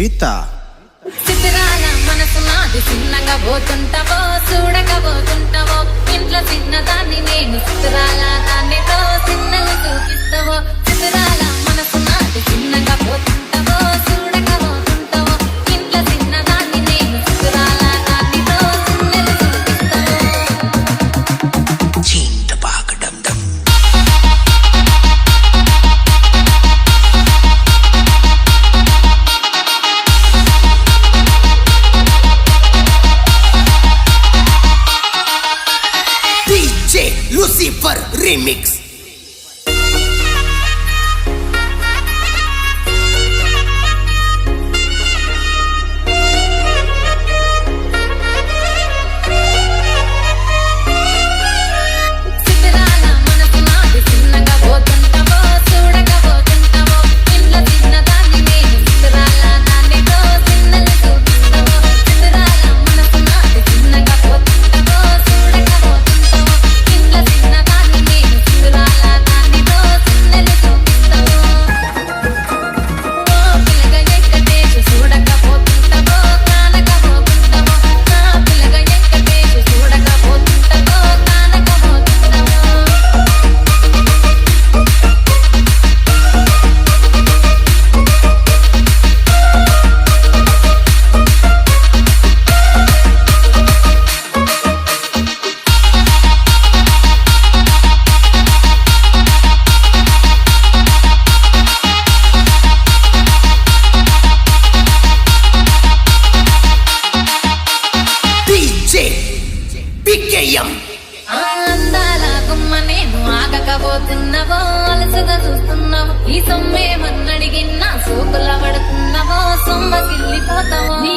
గీత చిత్రాల మనసు నాది చిన్నగా పోతుంటావో చూడకపోతుంటావో ఇంట్లో చిన్నదాన్ని నేను చిత్రాల దాన్నితో చిన్నలు చూపిస్తావో చిత్రాల మనసు నాది చిన్నగా పోతుంటావో చూడకపోతుంటావో ఇంట్లో చిన్నదాన్ని నేను చిత్రాల దాన్నితో చిన్నలు చూపిస్తావో చీంట పాకడం దమ్ Lucifer Remix. అందాల గుమ్మ నేను ఆగకపోతున్నావో అలసగా చూస్తున్నావు ఈ సొమ్మేమన్నడిగిన్నా సోకుల పడుతున్నావో సొమ్మకిల్లిపోతావో నీ